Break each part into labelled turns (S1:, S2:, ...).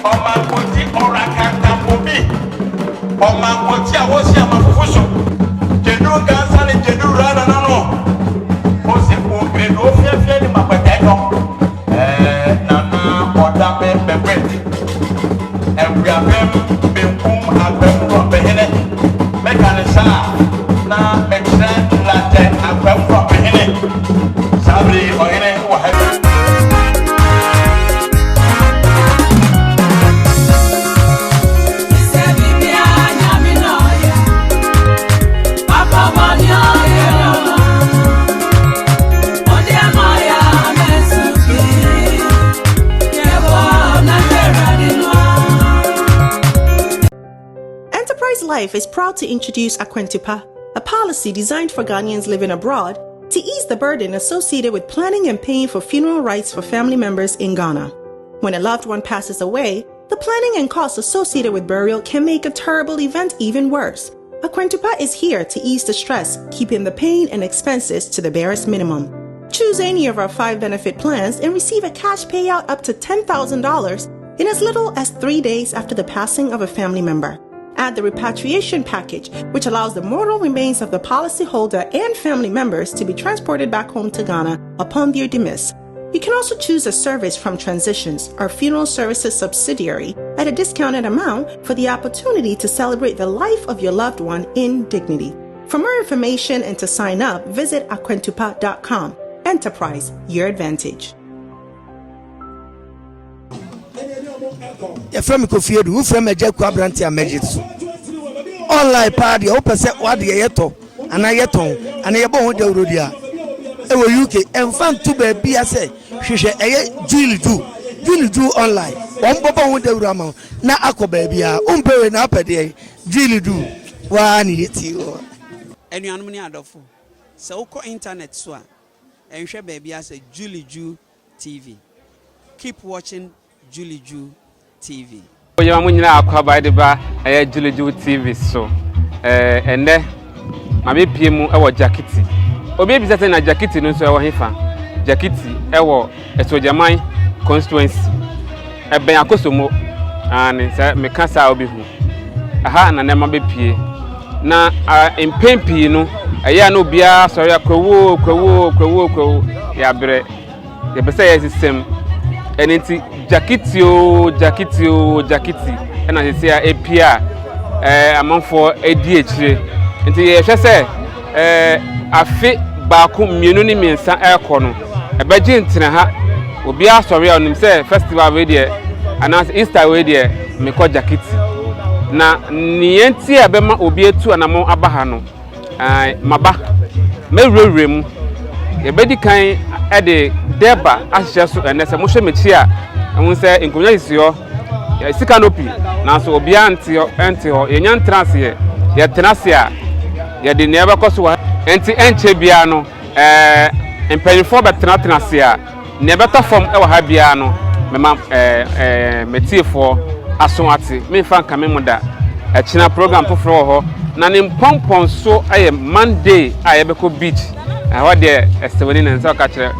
S1: Omankoti orakanta bobi. Omankoti awosi amafufuso. Jedu gansa ni jedu rana nano. Ose kumbe no fiafia ni mapeteko. Nana odame bebet. Ebrabem benkum agbem robehene. Mekanisa na metre late agbem robehene. Sabri oyene wahabi.
S2: Life is proud to introduce Akwentupa, a policy designed for Ghanaians living abroad to ease the burden associated with planning and paying for funeral rites for family members in Ghana. When a loved one passes away, the planning and costs associated with burial can make a terrible event even worse. Akwentupa is here to ease the stress, keeping the pain and expenses to the barest minimum. Choose any of our 5 benefit plans and receive a cash payout up to $10,000 in as little as 3 days after the passing of a family member. Add the repatriation package, which allows the mortal remains of the policyholder and family members to be transported back home to Ghana upon their demise. You can also choose a service from Transitions, our funeral services subsidiary, at a discounted amount for the opportunity to celebrate the life of your loved one in dignity. For more information and to sign up, visit akwentupa.com. Enterprise, your advantage.
S3: Your friend Kofi Edu, who from a Jack Quabranti and Magic. Online party, open set what the yeto, and I yeton, and I bought the Rudia. Ewo UK, and fan to be a say, she said, Juu online. One papa with the Ramo, na aqua baby, umpe and up a day, Juu, one it you.
S4: And you are money out of so call internet swan, and share baby as a Juu TV. Keep watching Juu TV.
S5: You are going to buy the bar a Juu TV so and then my baby our Gyakiti. O baby is a Gyakiti no so our hifa. Gyakiti ewo Esojamai constituency. E ben akosomo and say me kasa obi hu. Aha na nema be pie. Na impempi no eya no bia sori akwawo ya bre. Ye be say system enenti Gyakiti and I say APR among for ADH nti ye hwe se afi baaku mienu ni mensa ekono ebeji ntina ha obi asori onim se festival we dey announce Easter we dey me ko Gyakiti na nienti abema obi etu anamo abaha no maba mewrewrem ebedi kan de deba ahye so enese mo hwe mechi a ehun se nkonya isio sikanopi na so obi ante ho yenya ntrase ye tenase a ye de neba koso enti enche bia no empanyfo betenase a neba ta form e wa ha bia no mema metiefo aso ate me fa nka me muda china program foforo ho na ne mpompon so aye Monday aye beko beach how de estewani na nsa ka kire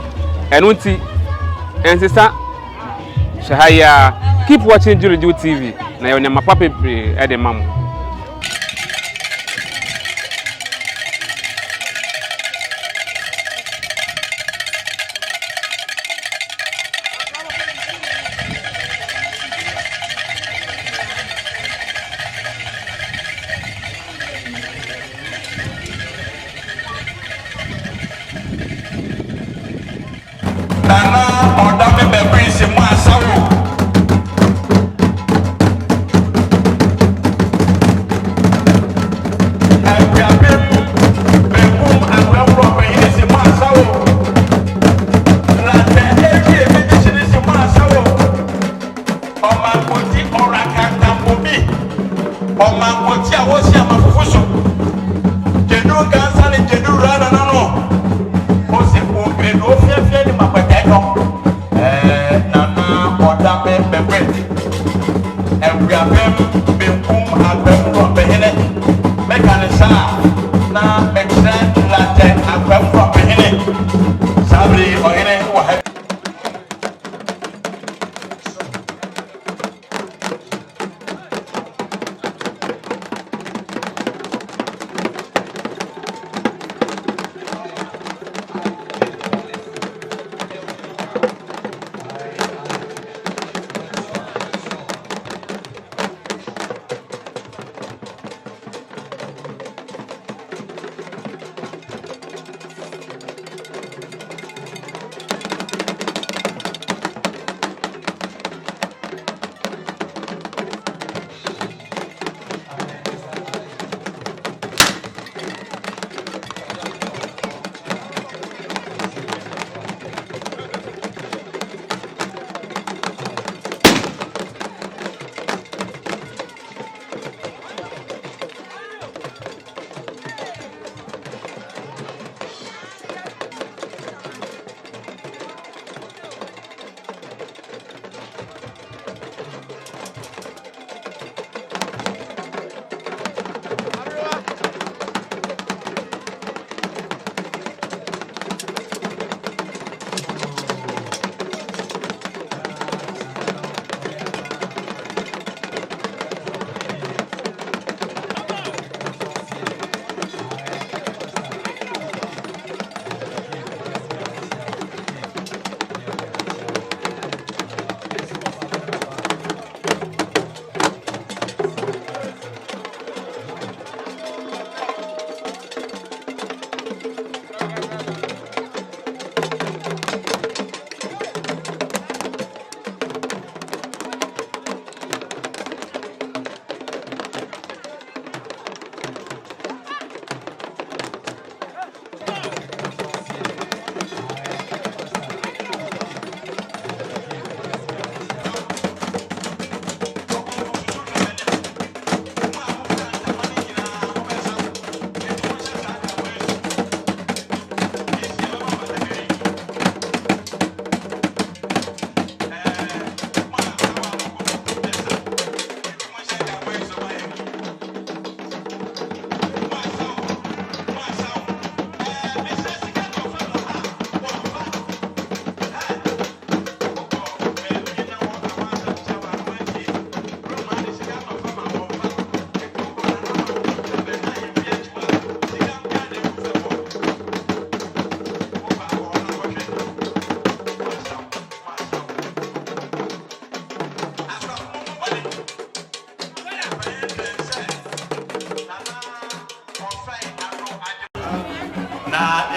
S5: enu nti ensisa shahaya keep watching Juu TV na yo nyama papa pe e de mam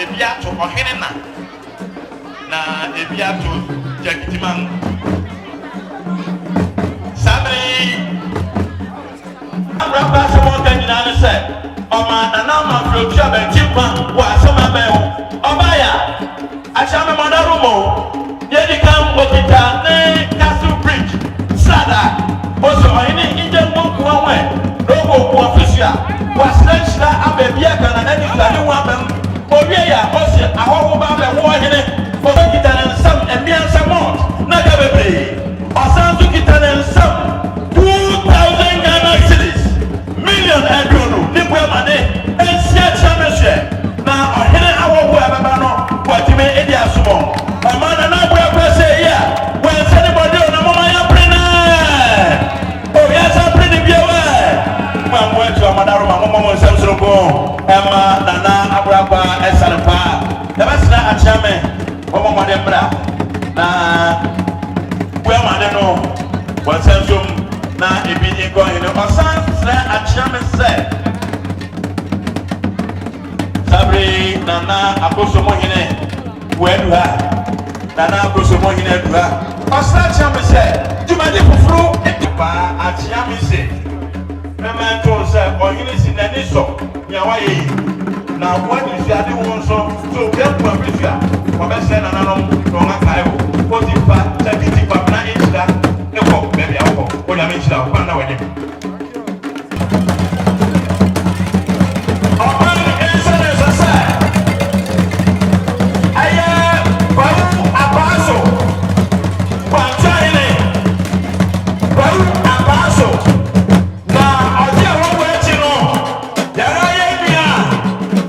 S1: ebi ato ɔhene na ebi ato Gyakiti man sabre abraba se mo kan nyina ne sɛ ɔma nana ma flotu abentimpa wa asɛma bɛn ho ɔbaya ahyɛ me mɔda romo yɛdi kan okita ne castle bridge sada oso ɔhene inde mboku wɔn rogo ku ofisia wasrɛnhyira ababia kana na ni sane ho abɛm owie ya ɔsi ahɔho ba bɛ ho ɔhene ɔbɛkita ne nsam ɛmia nsɛmɔ na ka bebree ɔsan so kita ne nsam 2,000 Ghana cedis million ɛduro ne bu ɛmane ɛnsia kyerɛ hwɛ na ɔhene ahɔho ɛbɛba no wɔtumi edi asomɔ ɔma na na bu ɛkɔ sɛ yi a wɔnsɛ ne bɔde o na mɔma yɛ pere na oyɛ sɛ pere ne bie wɛ mo a mo atu amadaro ma mɔmɔ mo nsɛm soro ko ɛma nana aboraba ɛsane paa yɛbɛsena akyerɛ me wɔmɔ mɔde mmra na bu ɛmane no wɔnsɛm som na ebi nkɔ hene ɔsan srɛ akyerɛ me sɛ sabre nana akosomo hene wɔadu ha nana akosomo hene adu ha ɔsrɛ akyerɛ me sɛ dwumadi foforo paa akyerɛ me sɛ mɛma nto sɛ ɔhene si n'ani sɔ nea wayɛ yi na wɔadi suade wo nso sɛ obiaku abɛsua wɔbɛsɛ nananom na ɔngakae wo ɔdi fa Gyakiti kwabena ɛnhyira ne kɔ baabi a wokɔ onyame nhyira wo kwan na w'anim ɔman ɛnsɛ ne sɛ sɛ ɛyɛ bawu abaa so kwantwahene bawu abaa so na ɔde a wɔwɔ akyi no yɛra yɛ nua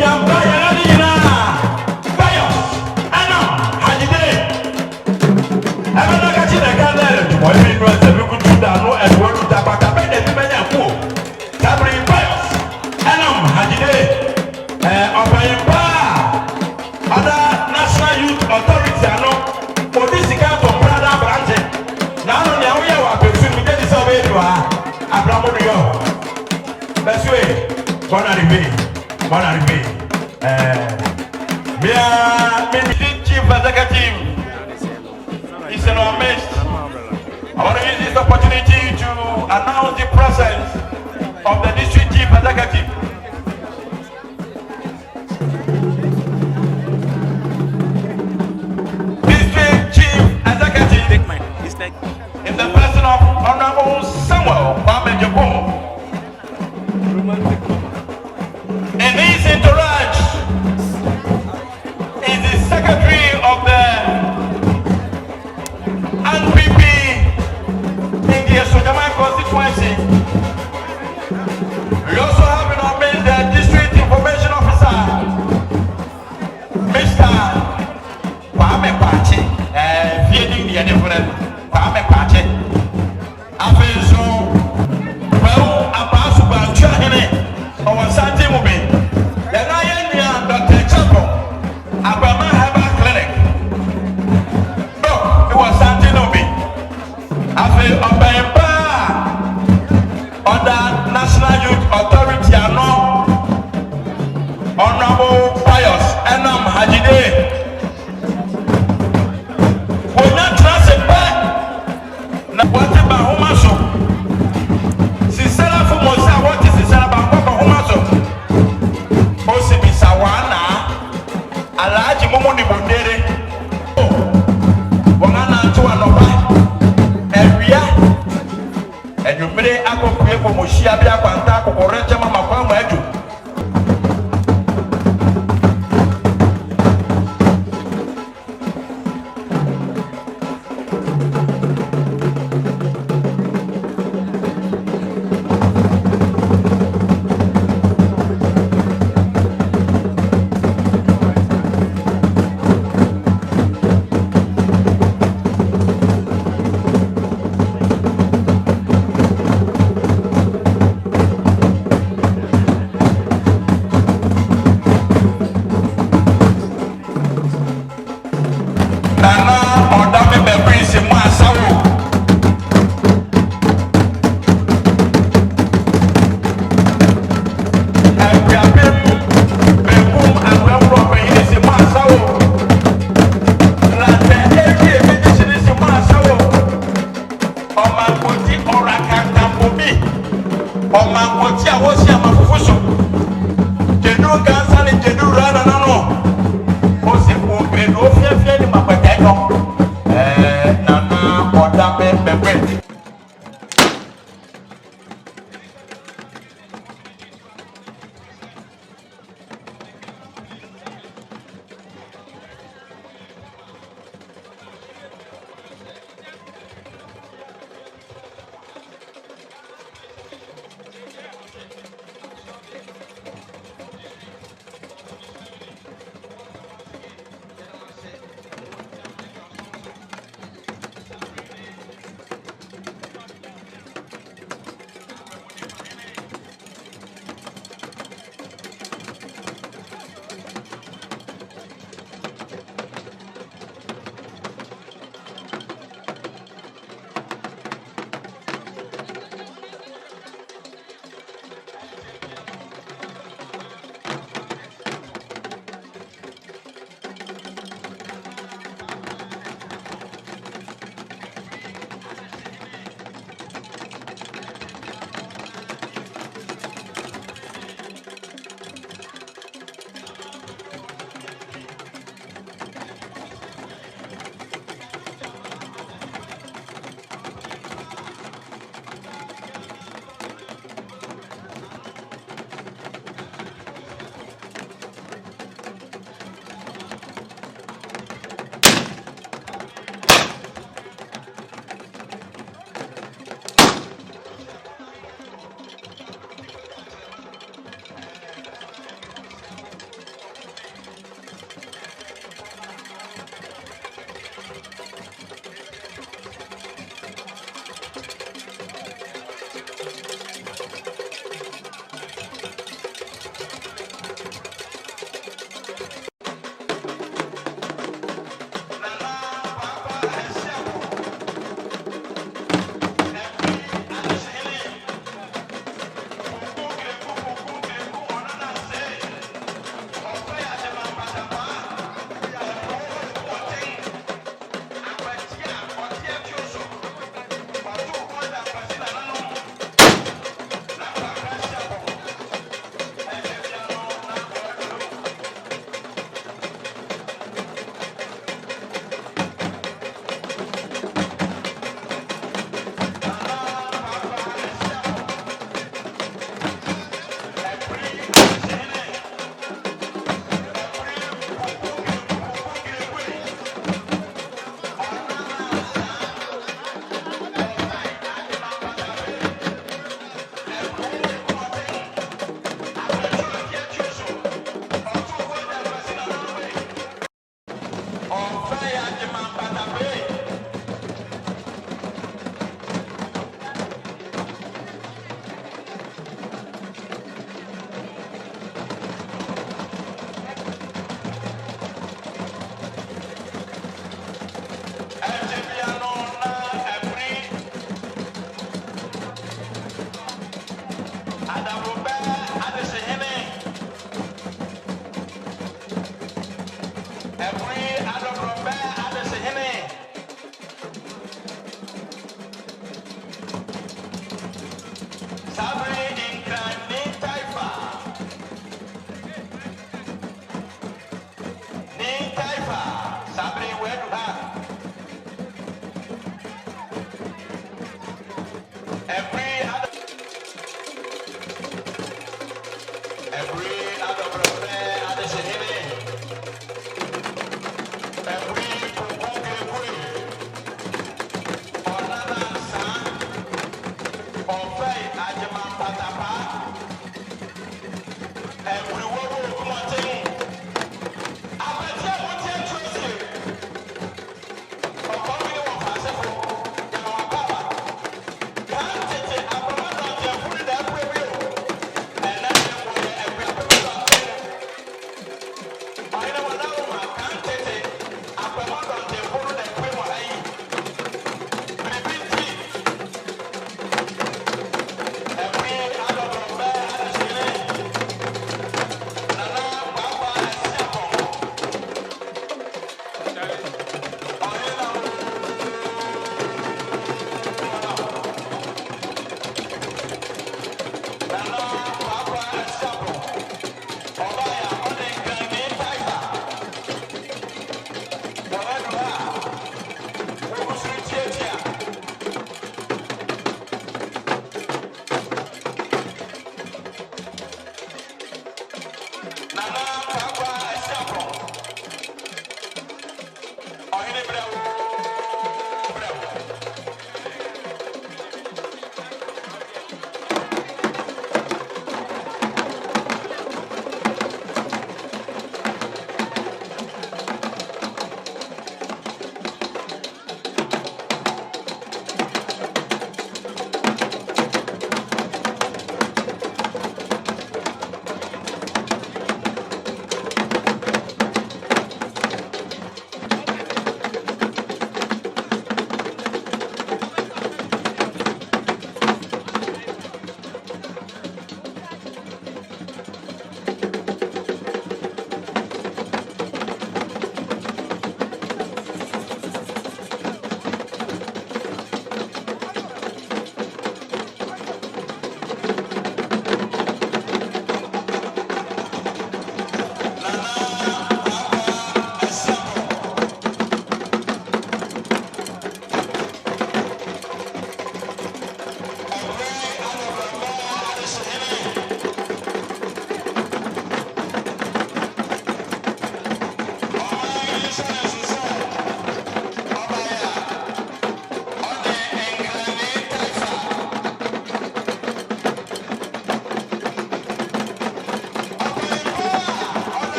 S1: yɛmba yɛra ne nyinaa bayɔ ɛna hagyide ɛbɛna ka kyi na ka dɛ ɔbi no sɛ bi kutu da no ɛdoɔ no da baka bɛ da bi bɛnya ko sabere bayɔ ɛna hagyide ɔbɛyimpa ɔda National Youth Authority ano ɔdi sika to brada abrante na ano nea woyɛ wɔ apɛsu mi gye di sɛ ɔbɛyɛ do ha abramo do yɔ bɛsue bɔna ribe bia me chief executive is in our midst. I want to use this opportunity to announce the presence of the district chief executive. District chief executive in the person of Honorable Samuel Kwame Jepong. In his entourage is the secretary of the NPP in the Sojaman constituency. We also have in our midst the district information officer, Mr. Kwame Pache, feeding the different Kwame Pache. Afenso, well, Abasu Banchahene, our Santi Mubi, the Ryan Dr. Chapo, Abama Herbal Clinic. No, it was Santi Mubi. Afe Obemba, under National Youth Authority, ano Honorable Pius Enam Hajide. We not transit back. Na wate ba homa so. Sisera fu mo sa wate sisera ba ko homa so. O si bi sawana. Alhaji mumu ni bondere. Wanga na to anoba. Ewia. Enumere akopue ko mo hia bi akwanta kokore chema makwa mu adu. ọma nkọtí a wọ́sí àmà fúfú so jẹ̀dú gánsa ni jẹ̀dú rárá nánú ó sì kú gbẹ̀dú ó fíẹ́fíẹ́ ní màpẹ̀tẹ̀ yọ nana ọ̀dà bẹ́ẹ̀.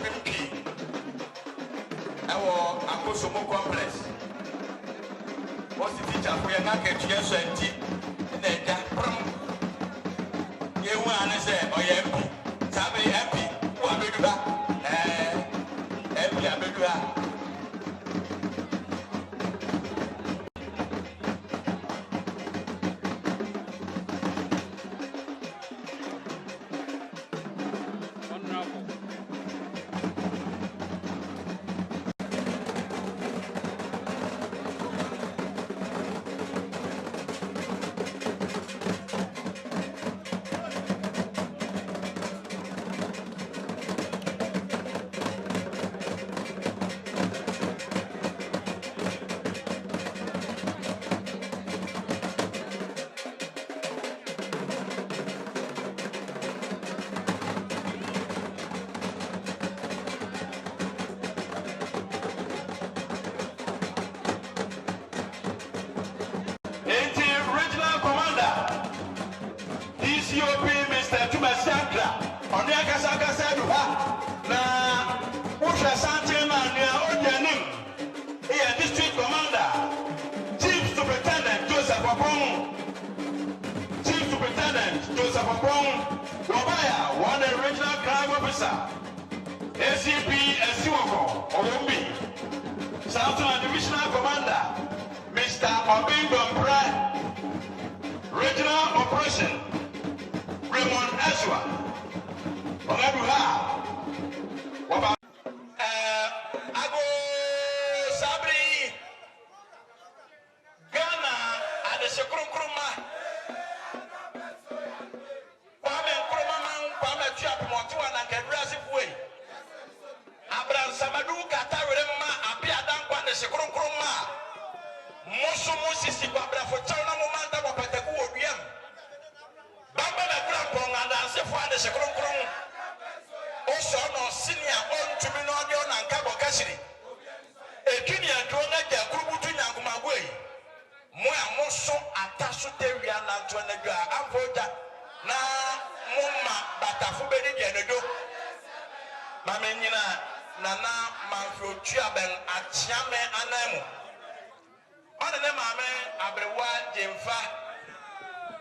S1: MP. Our Akosomo complex. What's the teacher for your market? Yes, and then you want to say, oh, MP, Sabi MP, Wabidua, MP Abidua. ACP Esiwoko Owombi, Southern Divisional Commander, Mr. Obin Durbar, Regional Operation, Raymond Ashwa, Ogaduha, Ago Sabri, Ghana, and the Sekuruma, Kwame Nkrumah, Kwame Chiap Montuan, and Kedrasif Way. Abraham Samadu Katarema Abiadan Kwande Sekuruma Mosumu Sisi Babra for China Momanta Pateku Odiam Baba na Grandpong and Ansefande Sekurung also no senior on to be no and Cabo Cassidy. A junior drone at the Kubutu Nakumagwe Moya Moso Atasu Teria Nantuanaga Avoda Na Mumma Batafubedi Genedo Mamenina Nana Manfro Chiaben Achiame Anemu. On the Mame Abrewa Jemfa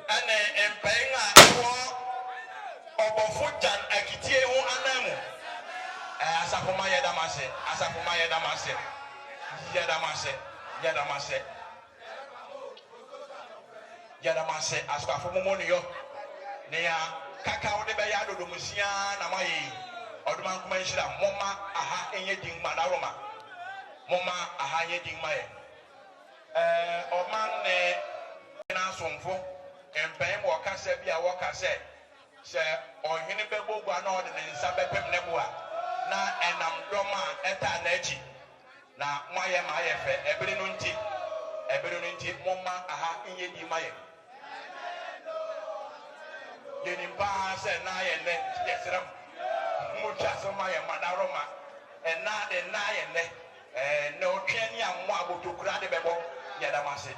S1: and Empenga Obofujan Gyakiti Anemu. Asafumaya Damase, Asafumaya Damase, Yadamase, Yadamase, Yadamase, Aspafumonio, Nea Kakao de Bayado Musia Namai. Oduman kumashira moma aha enye dingma na Roma moma aha enye dingma ye oman ne na somfo empem wo kase bia wo kase se ohene bebogwa na ode ne nsa bepem ne boa na enam doma eta na echi na moye ma ye fe ebere no nti moma aha enye dingma ye yenimba se na ye ne yesram mucha soma ya madaroma na de na ye ne no twani ammo abotokura de bebo ya damase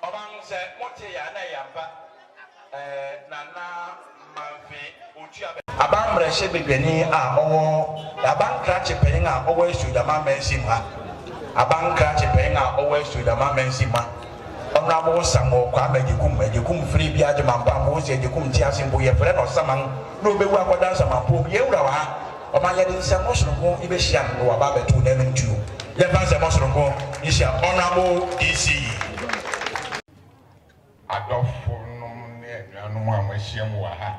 S1: oban se mote ya na yamba nana manfe otu abambre she bedwani a owo abankra chepen a owo esudama mensim ha abankra chepen a owo esudama mensim ha omra bo samo kwa magikum free bi ajemampa bo se agikum ti asembo ye fere no saman no bewu akoda samampo ye wura wa o ma ye din se mosronko ibe hia no wa ba betu na mentu ye fa se mosronko hia honorable DC
S6: adofo no ne anuanu a mahiem wa ha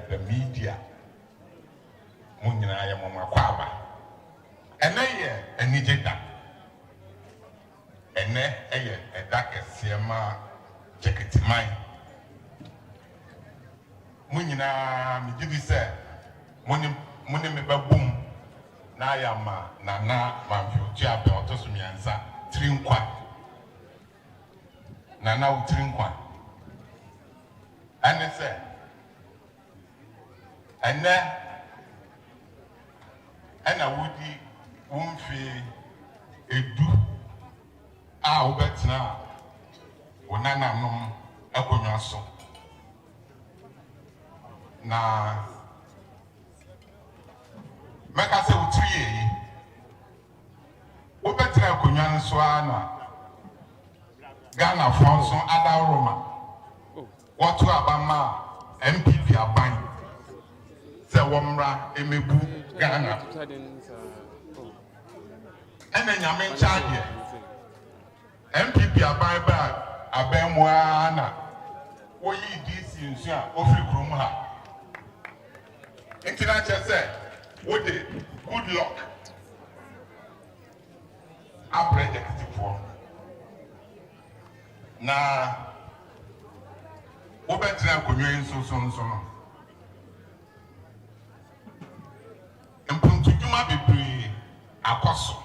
S6: the media munyina ye mama kwa aba ene ye anijeda ene eye edakese ma Gyakiti man munyina mi gidi se muni me babum na ya ma nana manfi otu abe otosumiansa trinkwa nana utrinkwa ene se ene ena wudi umfi edu a obetna wonana nom akonwa so na Make us say 3 years. Obetra konyan so ana Ghana Fonso Ada Roma. What to Abama MPP aban. Se womra emebu Ghana. Ene nyame charge. MPP aban ba abemwa na wo yi DC nsu a ofri krom ha. Entina che say what the good luck. A project for na obetra konyo nso mpuntu dwuma bebre akoso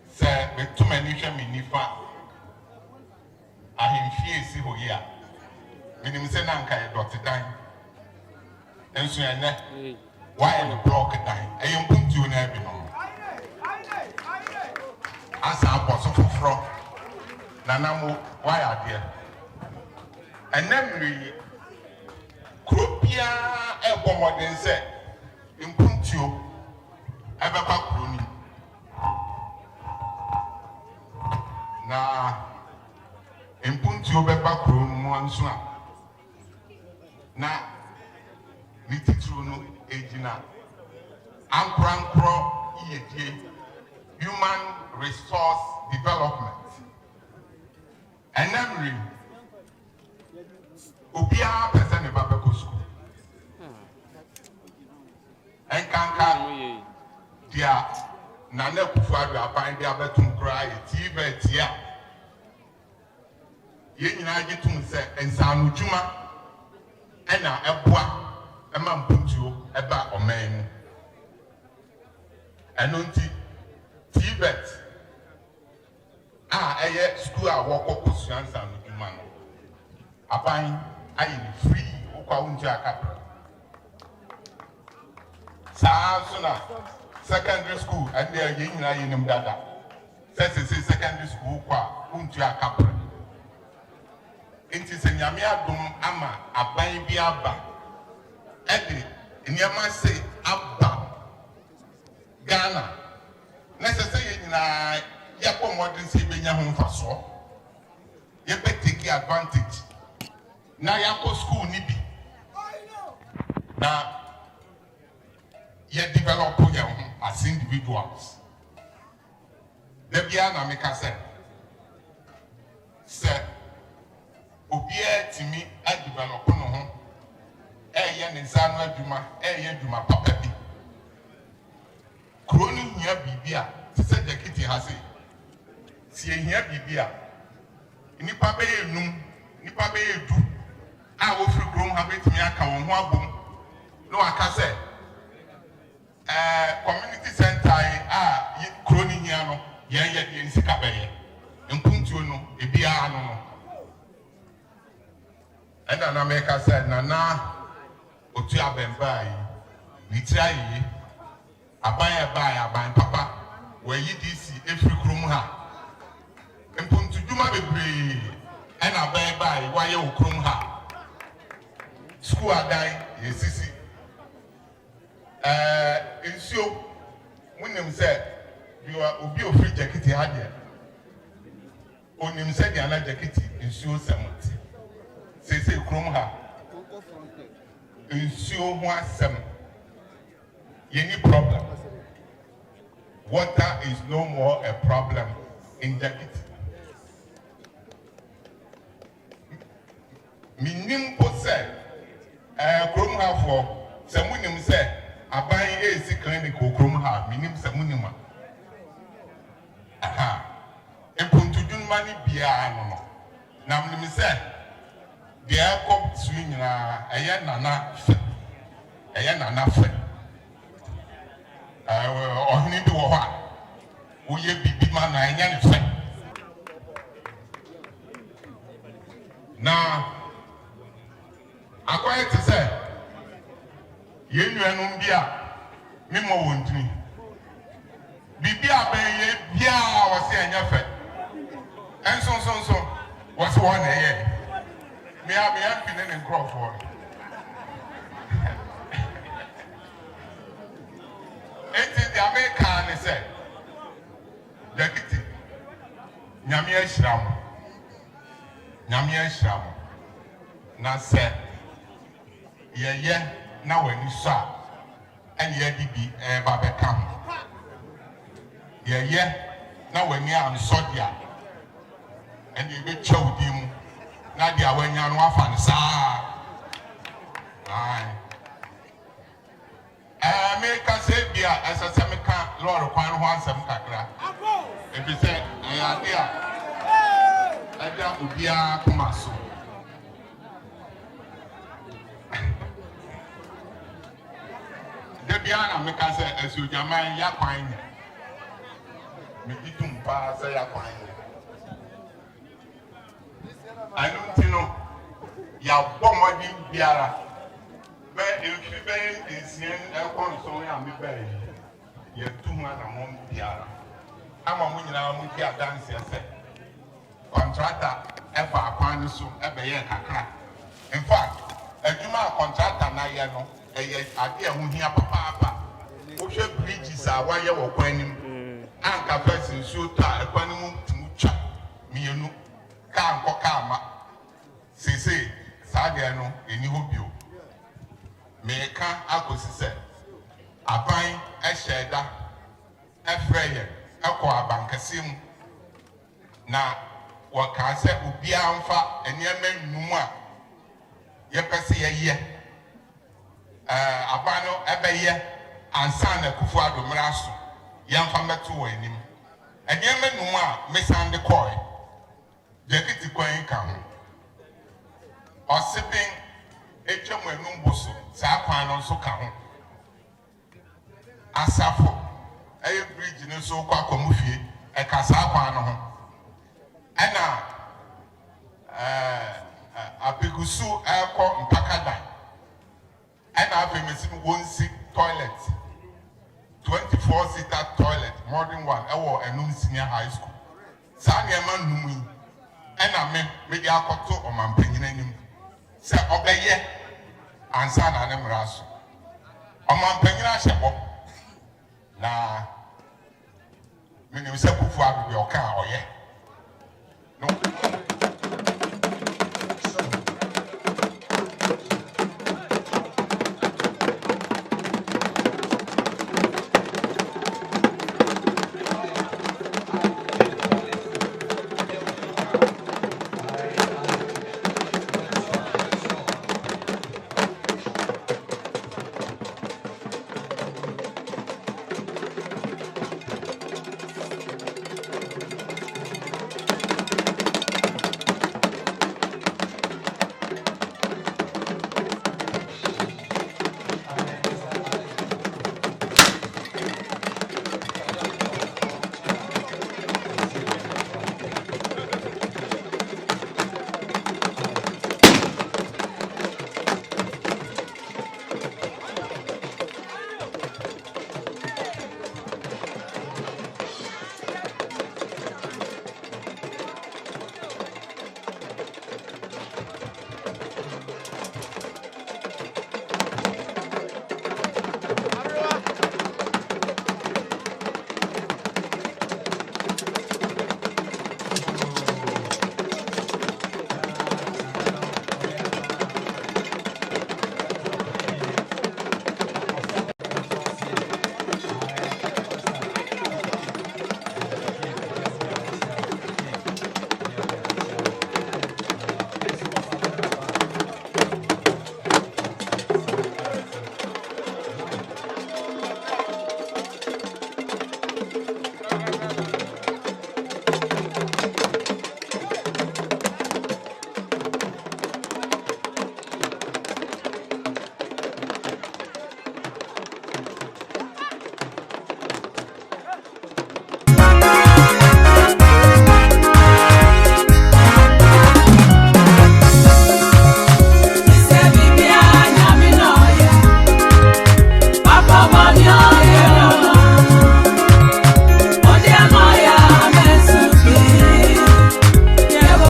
S6: se betuma ni hwe me nifa ahemfie si ho ya minim se na nka e dotedan enso ene why the block dan e mpuntu na bi no asa aposo foforo na namu why ade enemri kropia egomodin se impuntio ebeba kroni na impuntio beba kron mo anso a na lititru no ejina ankrankro iyedie human resource development. And then Ubia person about the school. And Kanka, dear Nana Pufadu, find the other to cry, Tia. Yen I get to say, and San Juma, and now Ebwa, a man put you about a man. And until Tibet. Aye, school I walk up with Science and Human. Abain, I free, Ukaunja Capra. Sasuna, secondary school, and they are yin in Dada. Says secondary school, Unja Capra. It is a Yamia Dum Ama, Abain Biaba. Eddie, in Yama say, Abba, Ghana. Necessary in Yapo modern say benya home for so. You better take advantage. Now Yapo school nibi. Now you develop your as individuals. Debiana make us say Obia to me I develop no home. Yen in Sanwa Duma, yen Duma Papa B. Crony here Bibia, said Gyakiti has it. See here Bibia. Nipa be num, nipa be do. I will free grown habit me a can one boom. No, I can say. Community center, crony here no, yet in Sikabe. In Puntuno, a biano. And then America said, Nana, Otia Bembai, Nitrai, Abaya Abaya, Papa, where you DC every crumha. And Puntu Juma be and Abaya, why you crumha. School are dying, yes, and so when them said, you are Obio free Gyakiti had on him said, Yana Gyakiti, and so something. Say, crumha. Ensure one some any problem. Water is no more a problem in Gyakiti. Minim possess Kromha for Samunim said, a buying a clinic or Kromha, minim Samunima. Aha. And Puntudun money piano. Namlim said, the aircraft swing a yan nana friend. Or need to what? Will you be man? I yan friend. Now, I quite to say, you and Umbia, Mimo won't me. Bibia Bay, Bia was saying your friend. And so, what's one a year? Me I be happy in Crawford. the American said, Gyakiti, Nyamia Shram, Nyamia Shram, na said, ye, now when you saw, and ye be a babacam. Ye, now when you are Sodia, and you be chowed him, Nadia when you are Wafan, sir. America say bia as a semika Lord kwan ho ansem kakra if you say idea ubia kuma so de bia na meka say asujaman ya kwan me ditum pa say ya kwan anu tino ya bomodi biara. But if you pay is in a console, I'm very. You're 2 months a month, Piara. I'm a winner, I'm with your dance, contractor, ever upon soon, every year, in fact, a human contractor, Nayano, a dear who hear Papa, who should bridges are why you were when Anka person shooter, a quantum to mucha, me, you know, can't go karma. Say, Sadiano, in you. Meka akosi se aban eheda efreye ekọ abankasim na waka se obia mfa enema nnumu a yepese ye aban no ebeye ansa na kufu adomra so yemfa meto wanim enema nnumu a mesande koi Gyakiti kwan ka ho osipin echemu enumboso saa kwan no nso ka ho asafo eye bridge no so kwa komufie e ka saa kwan no ho ana apekusu ekọ mpakada ana afemesi wonsi toilet 24-seater toilet modern one ewo enum senior high school saa niema num yi ana me di akoto omampanyina nim se obeye ansa na ne mraso omampanyina hyebo na me ne se kufu abibi oka oye no